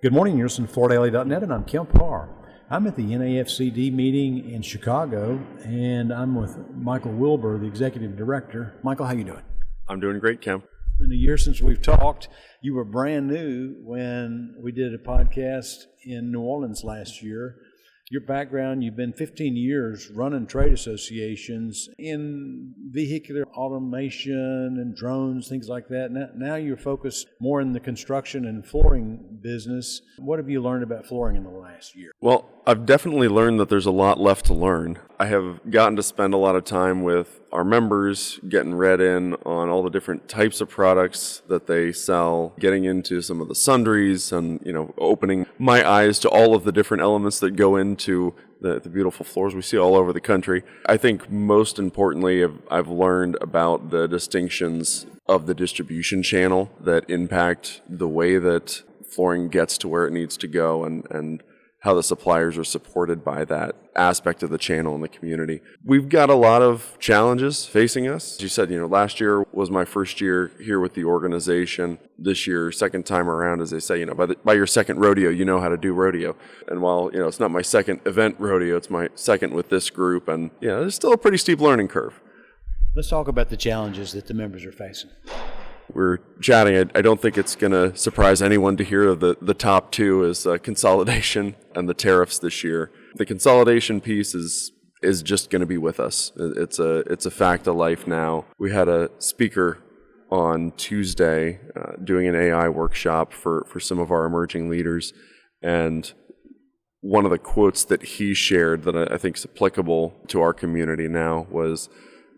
Good morning, you're listening to FloorDaily.net, and I'm Kemp Harr. I'm at the NAFCD meeting in Chicago, and I'm with Michael Wilbur, the Executive Director. Michael, how you doing? I'm doing great, Kemp. It's been a year since we've talked. You were brand new when we did a podcast in New Orleans last year. Your background, you've been 15 years running trade associations in vehicular automation and drones, things like that. Now you're focused more in the construction and flooring business. What have you learned about flooring in the last year? Well, I've definitely learned that there's a lot left to learn. I have gotten to spend a lot of time with our members, getting read in on all the different types of products that they sell, getting into some of the sundries and, opening my eyes to all of the different elements that go into the beautiful floors we see all over the country. I think most importantly, I've learned about the distinctions of the distribution channel that impact the way that flooring gets to where it needs to go and how the suppliers are supported by that aspect of the channel in the community. We've got a lot of challenges facing us. As you said, last year was my first year here with the organization. This year, second time around, as they say, by your second rodeo, you know how to do rodeo. And while, it's not my second event rodeo, it's my second with this group. And, there's still a pretty steep learning curve. Let's talk about the challenges that the members are facing. We're chatting. I don't think it's going to surprise anyone to hear the top two is consolidation and the tariffs this year. The consolidation piece is just going to be with us. It's a fact of life now. We had a speaker on Tuesday doing an AI workshop for some of our emerging leaders, and one of the quotes that he shared that I think is applicable to our community now was,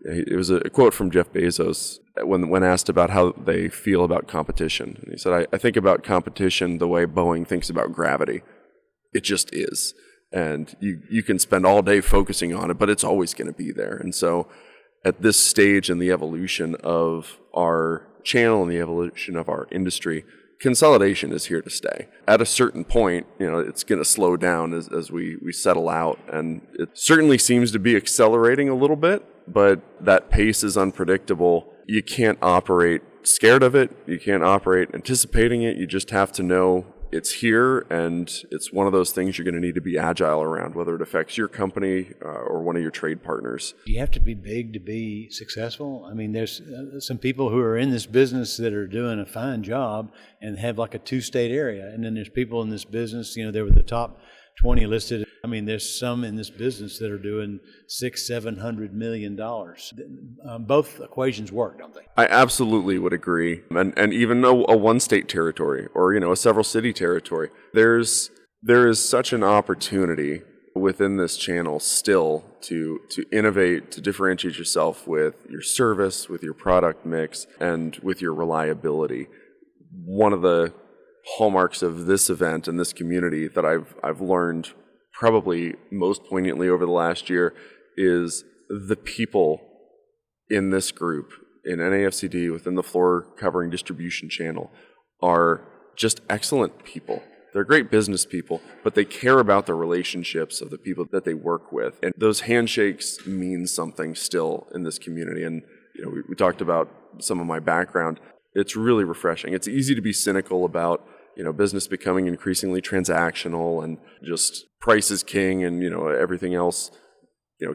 it was a quote from Jeff Bezos when asked about how they feel about competition. And he said, I think about competition the way Boeing thinks about gravity. It just is. And you can spend all day focusing on it, but it's always going to be there. And so at this stage in the evolution of our channel and the evolution of our industry, consolidation is here to stay. At a certain point, it's going to slow down as we settle out. And it certainly seems to be accelerating a little bit, but that pace is unpredictable. You can't operate scared of it. You can't operate anticipating it. You just have to know it's here, and it's one of those things you're going to need to be agile around, whether it affects your company or one of your trade partners. You have to be big to be successful. I mean, there's some people who are in this business that are doing a fine job and have like a two-state area, and then there's people in this business, they were the top 20 listed. I mean, there's some in this business that are doing $600-700 million. Both equations work, don't they? I absolutely would agree. And even a one-state territory or, a several-city territory, there is such an opportunity within this channel still to innovate, to differentiate yourself with your service, with your product mix, and with your reliability. One of the hallmarks of this event and this community that I've learned probably most poignantly over the last year is the people in this group, in NAFCD, within the floor covering distribution channel, are just excellent people. They're great business people, but they care about the relationships of the people that they work with. And those handshakes mean something still in this community. And we talked about some of my background. It's really refreshing. It's easy to be cynical about business becoming increasingly transactional and just price is king and, everything else,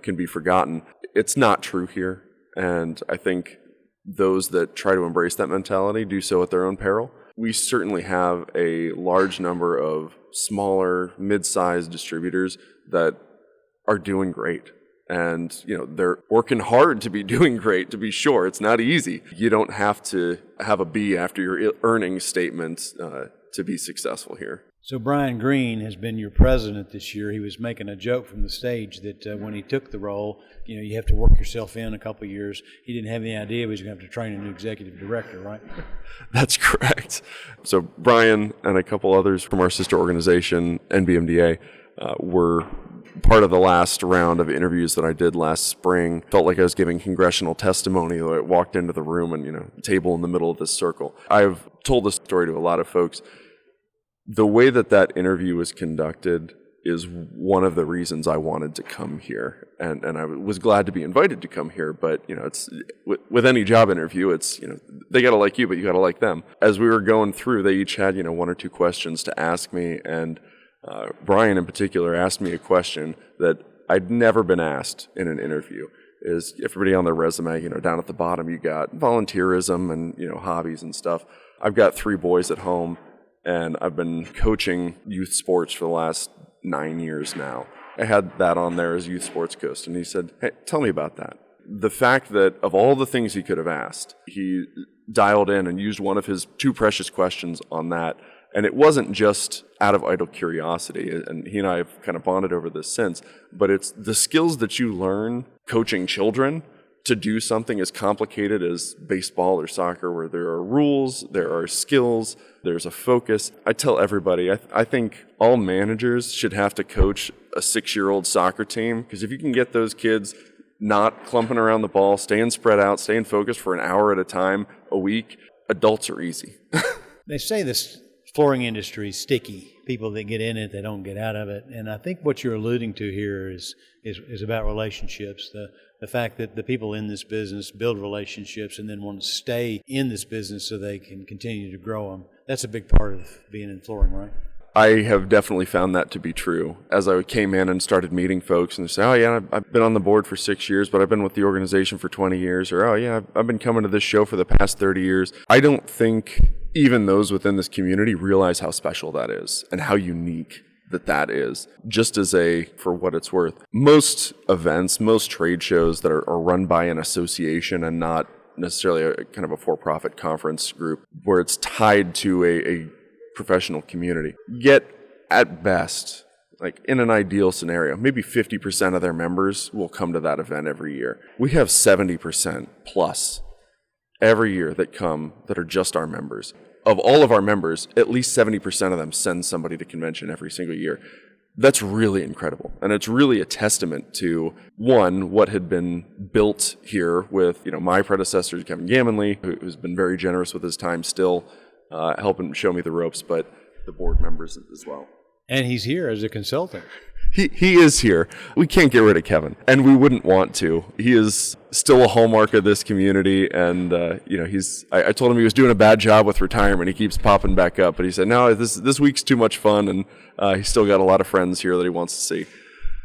can be forgotten. It's not true here. And I think those that try to embrace that mentality do so at their own peril. We certainly have a large number of smaller, mid-sized distributors that are doing great. And, they're working hard to be doing great, to be sure. It's not easy. You don't have to have a B after your earnings statement to be successful here. So Brian Green has been your president this year. He was making a joke from the stage that when he took the role, you have to work yourself in a couple of years. He didn't have any idea he was going to have to train a new executive director, right? That's correct. So Brian and a couple others from our sister organization, NBMDA, were part of the last round of interviews that I did last spring. Felt like I was giving congressional testimony. I walked into the room and, table in the middle of this circle. I've told this story to a lot of folks. The way that interview was conducted is one of the reasons I wanted to come here. And I was glad to be invited to come here, but it's with any job interview, it's they got to like you, but you got to like them. As we were going through, they each had one or two questions to ask me, and Brian in particular asked me a question that I'd never been asked in an interview. Is everybody on their resume, down at the bottom you got volunteerism and hobbies and stuff. I've got 3 boys at home, and I've been coaching youth sports for the last 9 years now. I had that on there as youth sports coach, and he said, "Hey, tell me about that." The fact that of all the things he could have asked, he dialed in and used one of his 2 precious questions on that. And it wasn't just out of idle curiosity, and he and I have kind of bonded over this since, but it's the skills that you learn coaching children to do something as complicated as baseball or soccer, where there are rules, there are skills, there's a focus. I tell everybody, I think all managers should have to coach a 6-year-old soccer team, because if you can get those kids not clumping around the ball, staying spread out, staying focused for an hour at a time a week, adults are easy. They say this flooring industry is sticky. People that get in it, they don't get out of it. And I think what you're alluding to here is about relationships. The fact that the people in this business build relationships and then want to stay in this business so they can continue to grow them. That's a big part of being in flooring, right? I have definitely found that to be true. As I came in and started meeting folks and they say, "Oh yeah, I've been on the board for 6 years, but I've been with the organization for 20 years. Or, "Oh yeah, I've been coming to this show for the past 30 years. I don't think even those within this community realize how special that is and how unique that is. Just as for what it's worth, most events, most trade shows that are run by an association and not necessarily a kind of a for-profit conference group where it's tied to a professional community, get at best, like in an ideal scenario, maybe 50% of their members will come to that event every year. We have 70% plus every year that come that are just our members. Of all of our members, at least 70% of them send somebody to convention every single year. That's really incredible. And it's really a testament to, one, what had been built here with my predecessor, Kevin Gammonley, who's been very generous with his time still, helping show me the ropes, but the board members as well. And he's here as a consultant. He is here. We can't get rid of Kevin, and we wouldn't want to. He is still a hallmark of this community, and I told him he was doing a bad job with retirement. He keeps popping back up, but he said, "No, this week's too much fun," and he's still got a lot of friends here that he wants to see.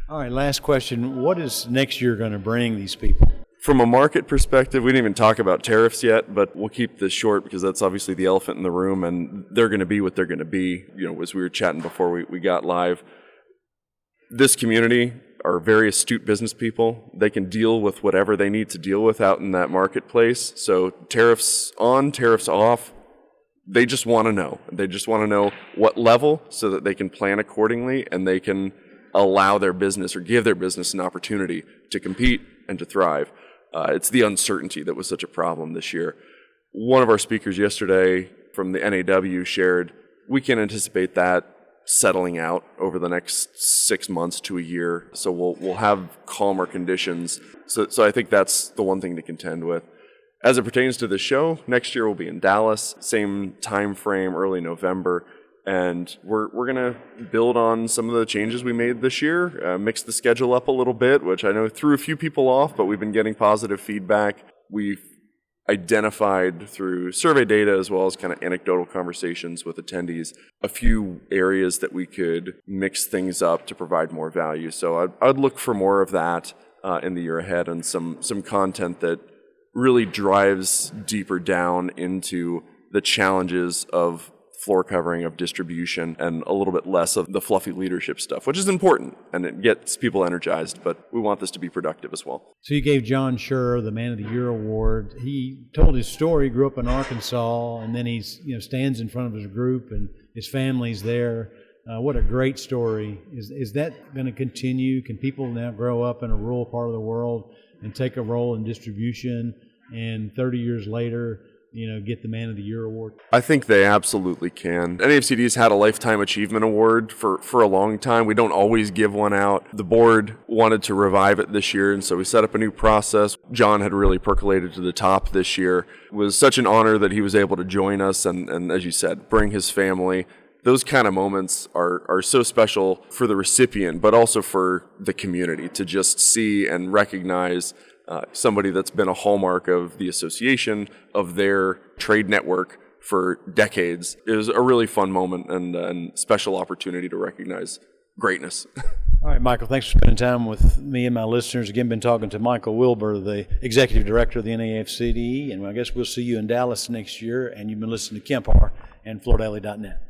All right, last question. What is next year going to bring these people? From a market perspective, we didn't even talk about tariffs yet, but we'll keep this short because that's obviously the elephant in the room, and they're going to be what they're going to be. As we were chatting before we got live, this community are very astute business people. They can deal with whatever they need to deal with out in that marketplace. So tariffs on, tariffs off, they just want to know. They just want to know what level so that they can plan accordingly and they can allow their business or give their business an opportunity to compete and to thrive. It's the uncertainty that was such a problem this year. One of our speakers yesterday from the NAW shared, we can anticipate that settling out over the next 6 months to a year. So we'll have calmer conditions. So I think that's the one thing to contend with. As it pertains to the show, next year we'll be in Dallas, same time frame, early November. And we're going to build on some of the changes we made this year, mix the schedule up a little bit, which I know threw a few people off, but we've been getting positive feedback. We've identified through survey data as well as kind of anecdotal conversations with attendees a few areas that we could mix things up to provide more value. So I'd look for more of that in the year ahead and some content that really drives deeper down into the challenges of floor covering, of distribution, and a little bit less of the fluffy leadership stuff, which is important, and it gets people energized, but we want this to be productive as well. So you gave John Scher the Man of the Year award. He told his story, he grew up in Arkansas, and then he's stands in front of his group, and his family's there. What a great story. Is that going to continue? Can people now grow up in a rural part of the world and take a role in distribution, and 30 years later, get the Man of the Year award? I think they absolutely can. NAFCD's had a Lifetime Achievement Award for a long time. We don't always give one out. The board wanted to revive it this year, and so we set up a new process. John had really percolated to the top this year. It was such an honor that he was able to join us and as you said, bring his family. those kind of moments are so special for the recipient, but also for the community to just see and recognize somebody that's been a hallmark of the association, of their trade network for decades. It was a really fun moment and special opportunity to recognize greatness. All right, Michael, thanks for spending time with me and my listeners. Again, been talking to Michael Wilbur, the Executive Director of the NAFCD, and I guess we'll see you in Dallas next year, and you've been listening to Kemp Harr and FloorDaily.net.